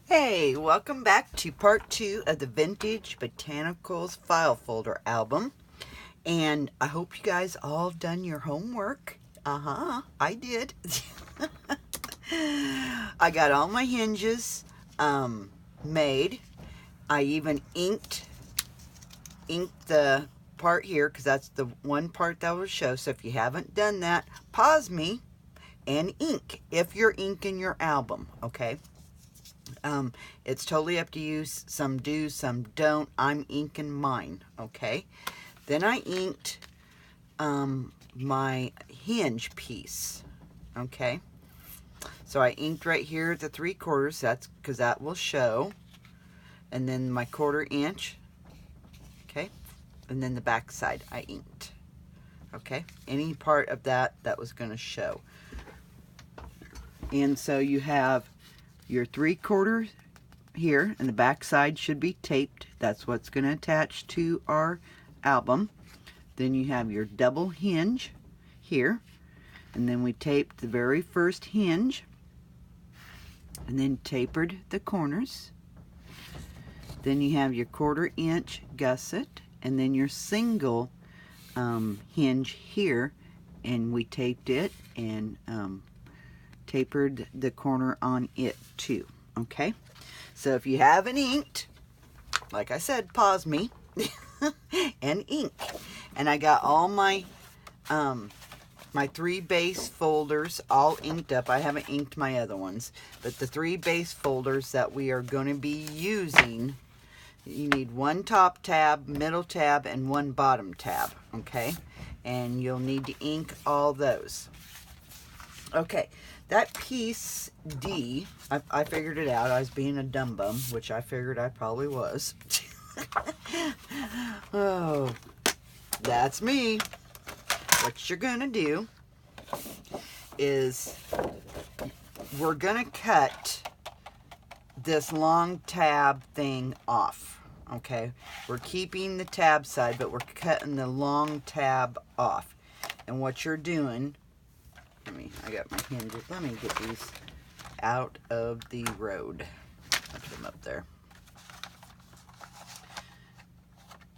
Hey, welcome back to part 2 of the Vintage Botanicals file folder album. And I hope you guys all done your homework. I did. I got all my hinges made. I even inked the part here because that's the one part that will show. So if you haven't done that, pause me and ink if you're inking your album, okay? It's totally up to you. Some do, some don't. I'm inking mine, okay? Then I inked my hinge piece, okay? So I inked right here at the 3/4. That's because that will show. And then my 1/4 inch, okay? And then the back side I inked, okay? Any part of that was going to show. And so you have your 3/4 here, and the back side should be taped. That's what's going to attach to our album. Then you have your double hinge here, and then we taped the very first hinge and then tapered the corners. Then you have your 1/4 inch gusset, and then your single hinge here, and we taped it and tapered the corner on it too, okay? So if you haven't inked, like I said, pause me and ink. And I got all my my 3 base folders all inked up. I haven't inked my other ones, but the 3 base folders that we are going to be using, you need 1 top tab, middle tab, and 1 bottom tab, okay? And you'll need to ink all those. Okay, that piece D, I figured it out. I was being a dumb bum, which I figured I probably was. Oh, that's me. What you're gonna do is we're gonna cut this long tab thing off, okay? We're keeping the tab side, but we're cutting the long tab off. And what you're doing, I got my hinges. Let me get these out of the road. Put them up there.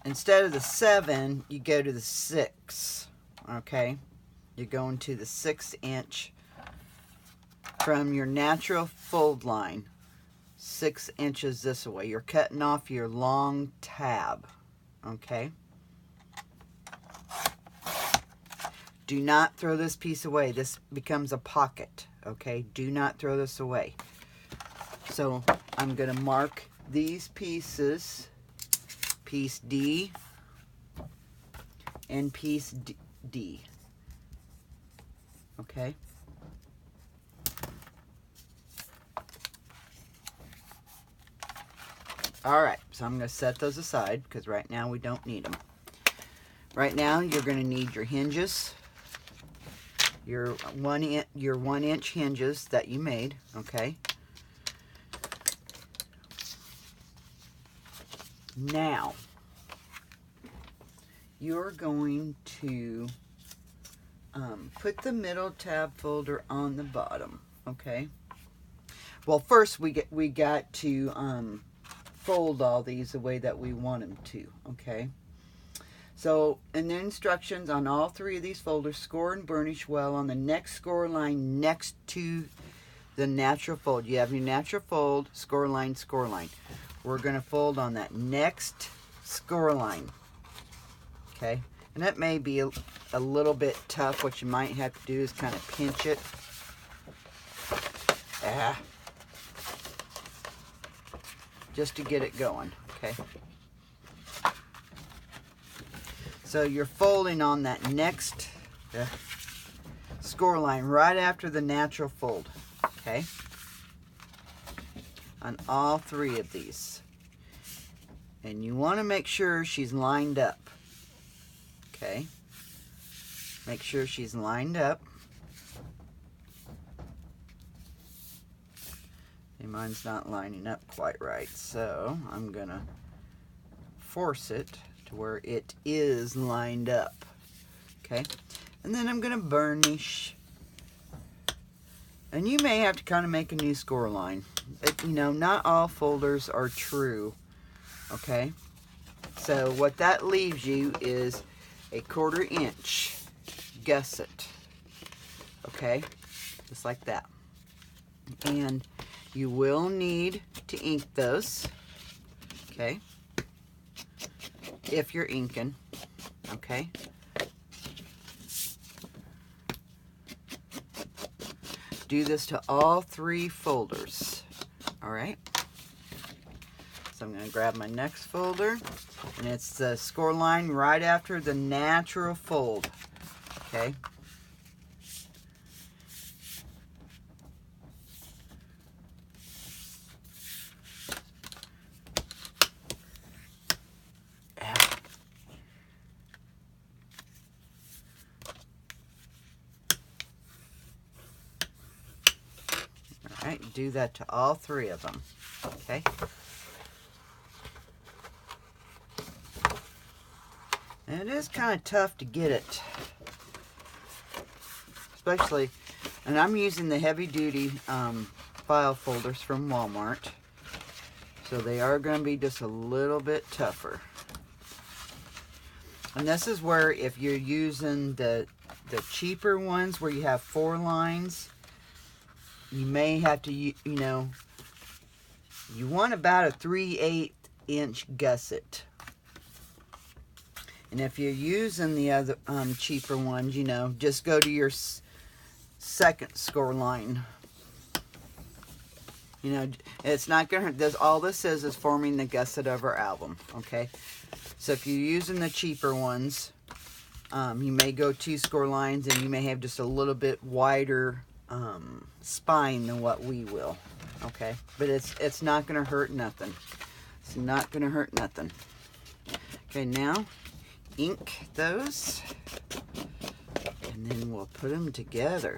Instead of the 7, you go to the 6, okay? You're going to the 6 inch from your natural fold line, 6 inches this way. You're cutting off your long tab, okay? Do not throw this piece away. This becomes a pocket, okay? Do not throw this away. So I'm going to mark these pieces, piece D and piece D, okay? All right, so I'm going to set those aside because right now we don't need them. Right now you're going to need your hinges, your 1 inch hinges that you made, okay? Now you're going to put the middle tab folder on the bottom, okay? Well, first we got to fold all these the way that we want them to, okay? So in the instructions on all 3 of these folders, score and burnish well on the next score line next to the natural fold. You have your natural fold, score line, score line. We're going to fold on that next score line, okay? And that may be a little bit tough. What you might have to do is kind of pinch it. Just to get it going, okay? So you're folding on that next score line right after the natural fold, okay? On all 3 of these. And you want to make sure she's lined up, okay? Make sure she's lined up. And mine's not lining up quite right, so I'm going to force it to where it is lined up, okay? And then I'm going to burnish And you may have to kind of make a new score line. You know, not all folders are true, okay? So what that leaves you is a 1/4 inch gusset, okay? Just like that. And you will need to ink those, okay? If you're inking, okay? Do this to all 3 folders, all right? So I'm going to grab my next folder, and it's the score line right after the natural fold, okay? All right, do that to all 3 of them, okay? And it is kind of tough to get it, especially, and I'm using the heavy duty file folders from Walmart, so they are going to be just a little bit tougher. And this is where, if you're using the cheaper ones where you have 4 lines, you may have to, you know, you want about a 3/8 inch gusset. And if you're using the other cheaper ones, you know, just go to your second score line. You know, it's not going to, all this is forming the gusset of our album, okay? So if you're using the cheaper ones, you may go 2 score lines, and you may have just a little bit wider spine than what we will, okay? But it's not going to hurt nothing. It's not going to hurt nothing. Okay, now ink those, and then we'll put them together.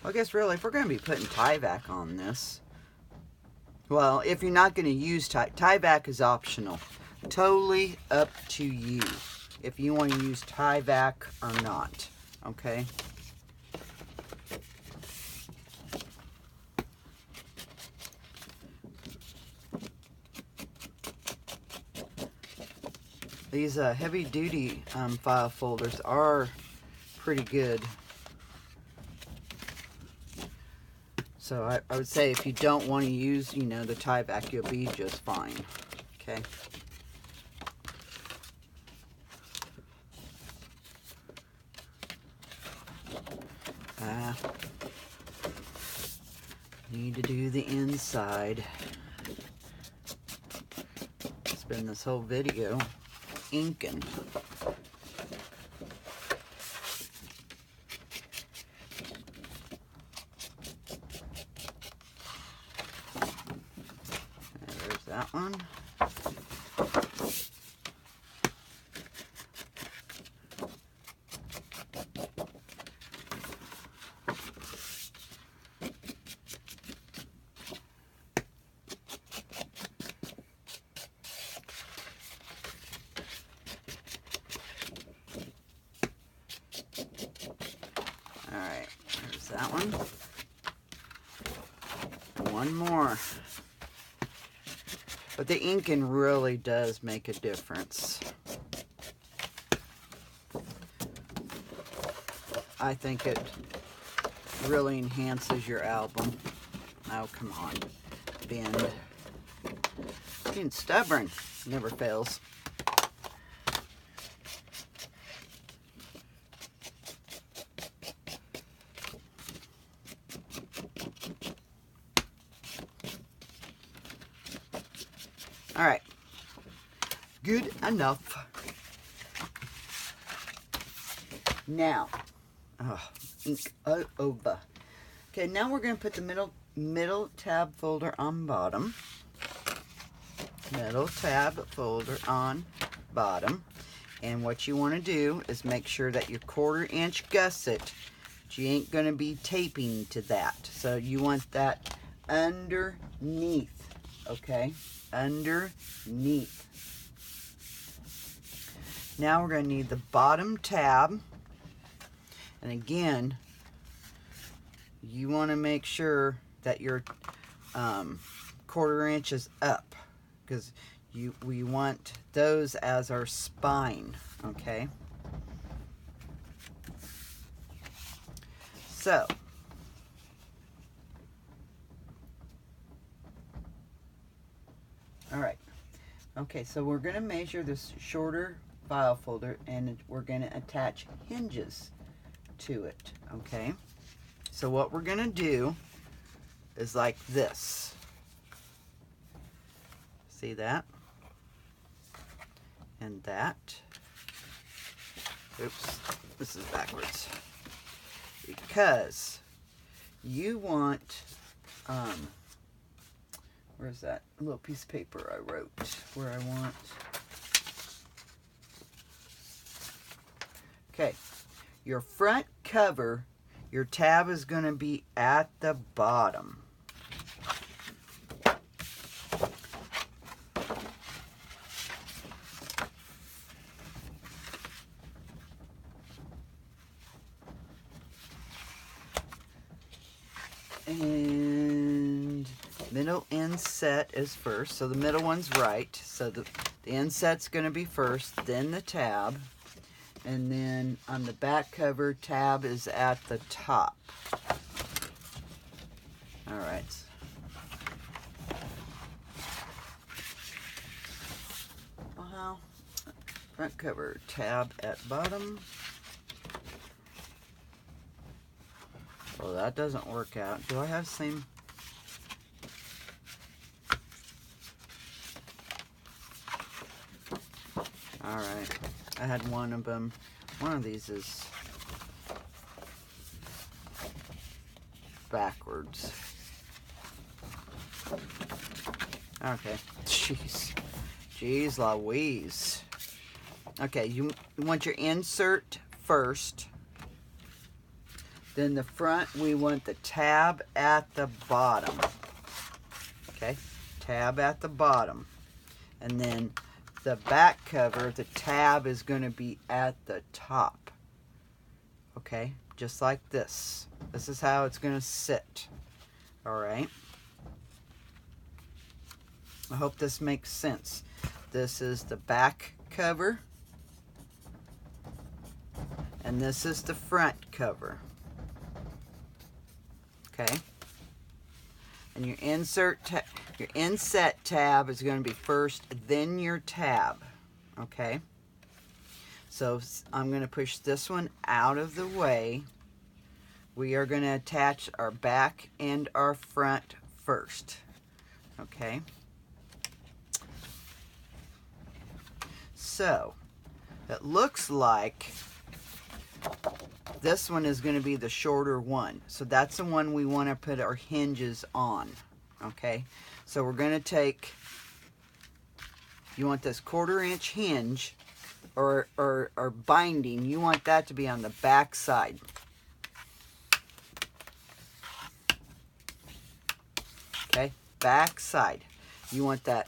Well, I guess really, if we're going to be putting Tyvek on this, well, if you're not going to use Tyvek is optional. Totally up to you if you want to use Tyvek or not, okay? These heavy-duty file folders are pretty good. So I would say if you don't want to use, you know, the Tyvek, you'll be just fine, okay? Need to do the inside. Spend this whole video inking. There's that one. Alright, there's that one. One more. But the inking really does make a difference. I think it really enhances your album. Oh, come on. Bend. Being stubborn never fails. All right, good enough. Now, ink all over. Okay, now we're going to put the middle tab folder on bottom. Middle tab folder on bottom. And what you want to do is make sure that your 1/4 inch gusset, but you ain't going to be taping to that. So you want that underneath, okay? Underneath. Now we're going to need the bottom tab. And again, you want to make sure that your 1/4 inch is up, because we want those as our spine, okay? So, all right. Okay, so we're going to measure this shorter file folder, and we're going to attach hinges to it, okay? So what we're going to do is like this. See that? And that. Oops, this is backwards. Because you want, where's that little piece of paper I wrote where I want? Okay, your front cover, your tab is going to be at the bottom. And middle inset is first, so the middle one's right. So the inset's going to be first, then the tab. And then on the back cover, tab is at the top. All right. Wow. Front cover, tab at bottom. Well, that doesn't work out. Do I have the same? All right. I had one of them. One of these is backwards. Okay. Jeez Louise. Okay, you want your insert first. Then the front, we want the tab at the bottom. Okay, tab at the bottom. And then the back cover, the tab is going to be at the top. Okay, just like this. This is how it's going to sit. All right. I hope this makes sense. This is the back cover. And this is the front cover. Okay. And your your inset tab is going to be first, then your tab. Okay. So I'm going to push this one out of the way. We are going to attach our back and our front first. Okay. So it looks like this one is going to be the shorter one. So that's the one we want to put our hinges on. Okay. So we're going to take, you want this 1/4 inch hinge or binding. You want that to be on the back side. Okay. Back side. You want that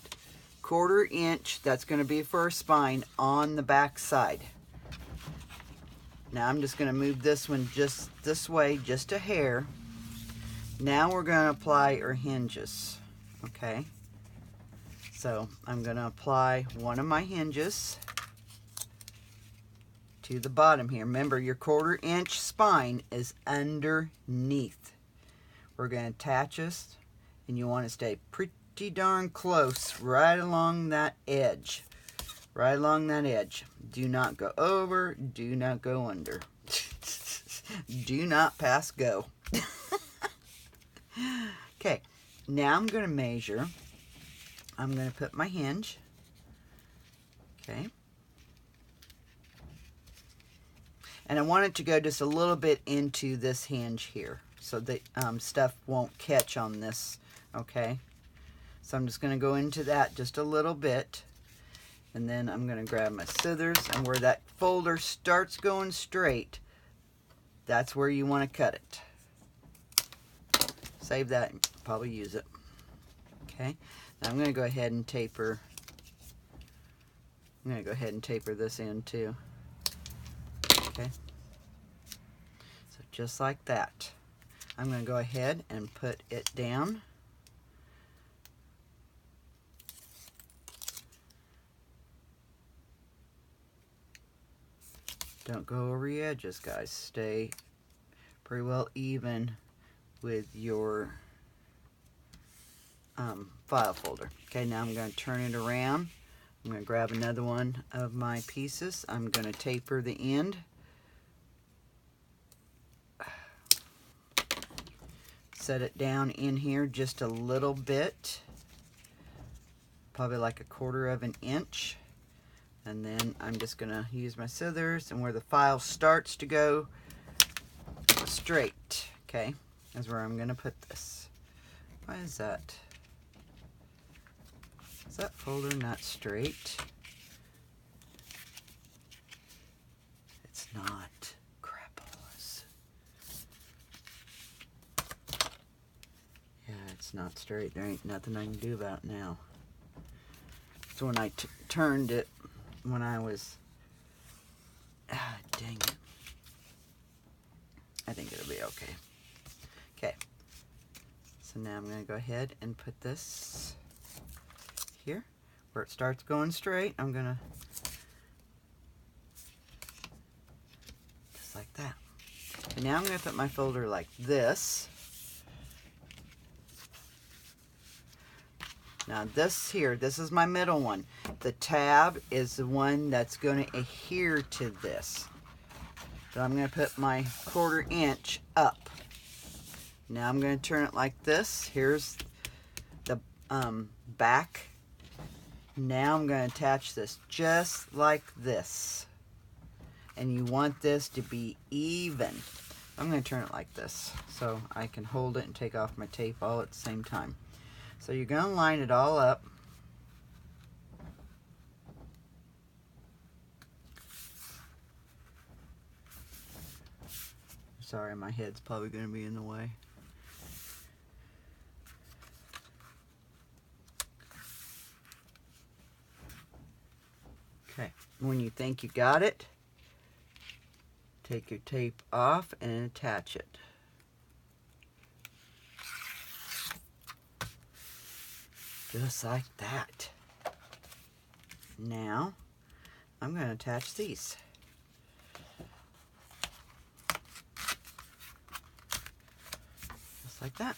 1/4 inch, that's going to be for our spine, on the back side. Now I'm just going to move this one just this way, just a hair. Now we're going to apply our hinges. Okay. So I'm going to apply one of my hinges to the bottom here. Remember, your 1/4 inch spine is underneath. We're going to attach this, and you want to stay pretty darn close right along that edge. Right along that edge. Do not go over, do not go under. Do not pass go. Okay, now I'm going to measure. I'm going to put my hinge. Okay. And I want it to go just a little bit into this hinge here so that stuff won't catch on this, okay? So I'm just going to go into that just a little bit. And then I'm going to grab my scissors, and where that folder starts going straight, that's where you want to cut it. Save that and probably use it. Okay, now I'm going to go ahead and taper. I'm going to go ahead and taper this in too. Okay, so just like that. I'm going to go ahead and put it down. Don't go over your edges, guys. Stay pretty well even with your file folder. Okay, now I'm going to turn it around. I'm going to grab another one of my pieces. I'm going to taper the end. Set it down in here just a little bit. Probably like 1/4 of an inch. And then I'm just going to use my scissors, and where the file starts to go straight, okay, is where I'm going to put this. Why is that? Is that folder not straight? It's not. Crapolas. Yeah, it's not straight. There ain't nothing I can do about it now. So when I turned it, when I was, dang it. I think it'll be okay. Okay. So now I'm going to go ahead and put this here where it starts going straight. I'm going to, just like that. And now I'm going to put my folder like this. Now this here, this is my middle one. The tab is the one that's going to adhere to this. So I'm going to put my 1/4 inch up. Now I'm going to turn it like this. Here's the back. Now I'm going to attach this just like this. And you want this to be even. I'm going to turn it like this so I can hold it and take off my tape all at the same time. So you're going to line it all up. Sorry, my head's probably going to be in the way. Okay, when you think you got it, take your tape off and attach it. Just like that. Now, I'm going to attach these. Just like that.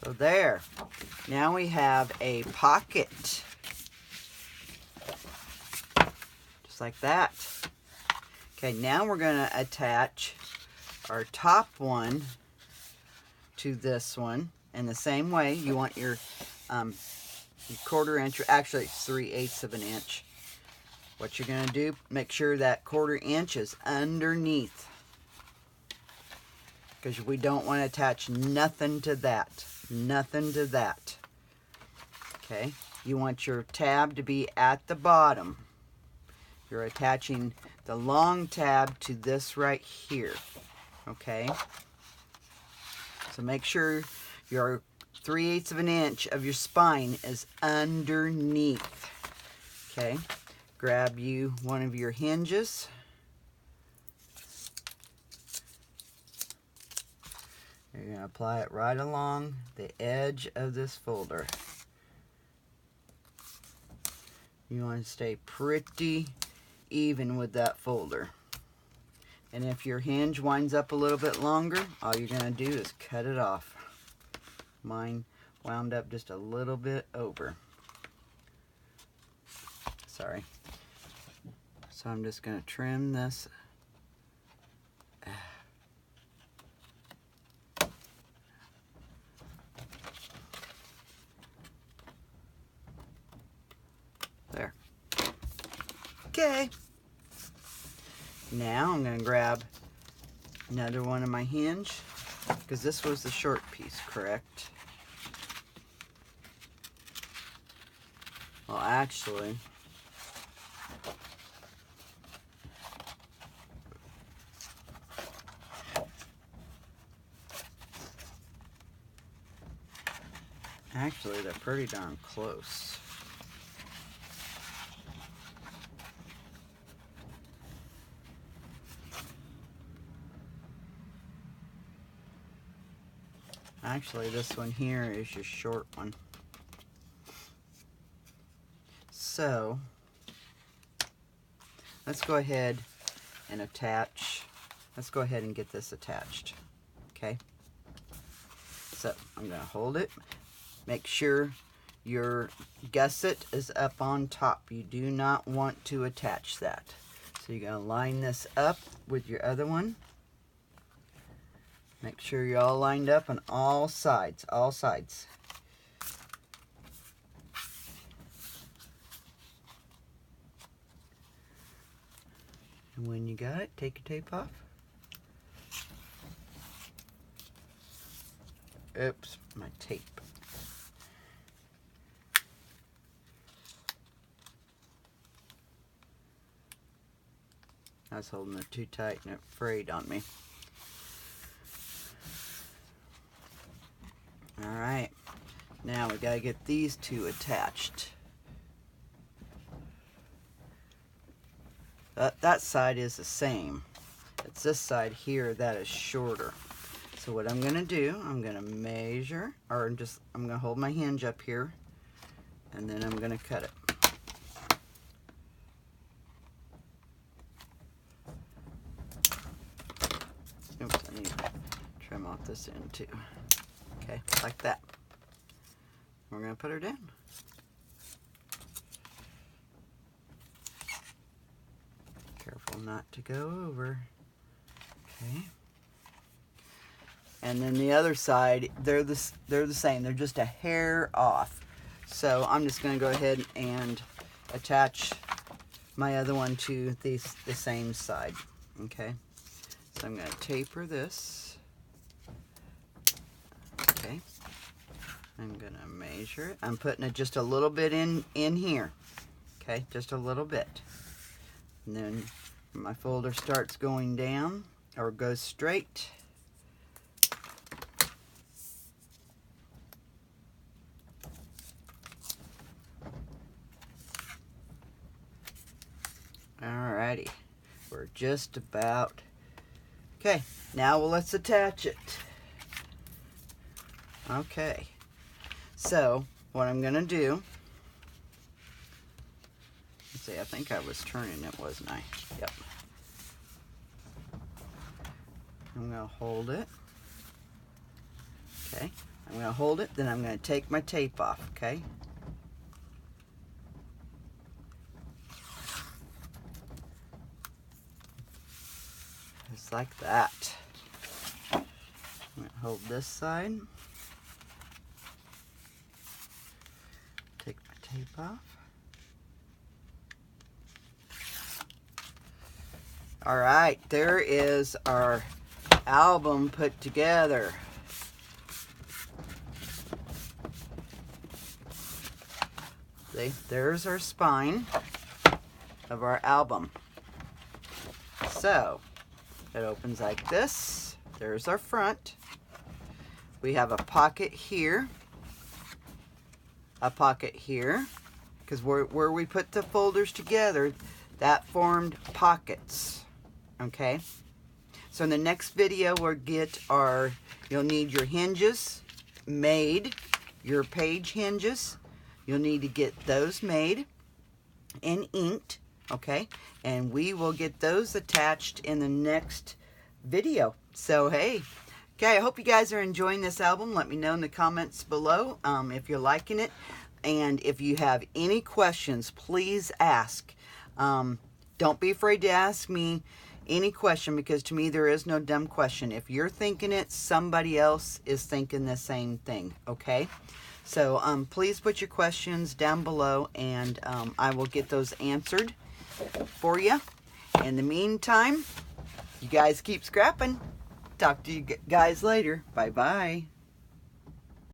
So there. Now we have a pocket. Just like that. Okay, now we're going to attach our top one to this one. In the same way, you want your 1/4 inch, or actually 3/8 of an inch. What you're going to do, make sure that 1/4 inch is underneath, because we don't want to attach nothing to that. Nothing to that. Okay, you want your tab to be at the bottom. You're attaching the long tab to this right here. Okay, so make sure your 3/8 of an inch of your spine is underneath. Okay, grab you one of your hinges. You're going to apply it right along the edge of this folder. You want to stay pretty even with that folder. And if your hinge winds up a little bit longer, all you're going to do is cut it off. Mine wound up just a little bit over. Sorry. So I'm just going to trim this. Okay. Now I'm going to grab another one of my hinge, because this was the short piece, correct? Well, actually, they're pretty darn close. Actually, this one here is your short one. So, let's go ahead and attach. Let's go ahead and get this attached. Okay? So, I'm going to hold it. Make sure your gusset is up on top. You do not want to attach that. So, you're going to line this up with your other one. Make sure you're all lined up on all sides, all sides. And when you got it, take your tape off. Oops, my tape. I was holding it too tight and it frayed on me. Alright, now we gotta get these two attached. That side is the same. It's this side here that is shorter. So what I'm gonna do, I'm gonna measure, or I'm gonna hold my hinge up here, and then I'm gonna cut it. Oops, I need to trim off this end too. Okay, like that. We're going to put her down. Careful not to go over. Okay. And then the other side, they're the same. They're just a hair off. So I'm just going to go ahead and attach my other one to the same side. Okay. So I'm going to taper this. Okay, I'm gonna measure it. I'm putting it just a little bit in here. Okay, just a little bit. And then my folder starts going down or goes straight. Alrighty, we're just about. Okay, now let's attach it. Okay, so what I'm gonna do, let's see, I think I was turning it, wasn't I? Yep. I'm gonna hold it. Okay, I'm gonna hold it, then I'm gonna take my tape off, okay? Just like that. I'm gonna hold this side. Take my tape off. All right, there is our album put together. See, there's our spine of our album. So, it opens like this. There's our front. We have a pocket here. A pocket here, because where we put the folders together, that formed pockets. Okay, so in the next video we'll get you'll need your hinges made, your page hinges. You'll need to get those made and inked. Okay, and we will get those attached in the next video. So hey, okay, I hope you guys are enjoying this album. Let me know in the comments below if you're liking it. And if you have any questions, please ask. Don't be afraid to ask me any question, because to me there is no dumb question. If you're thinking it, somebody else is thinking the same thing, okay? So please put your questions down below, and I will get those answered. for you. In the meantime, you guys keep scrapping. Talk to you guys later. Bye-bye.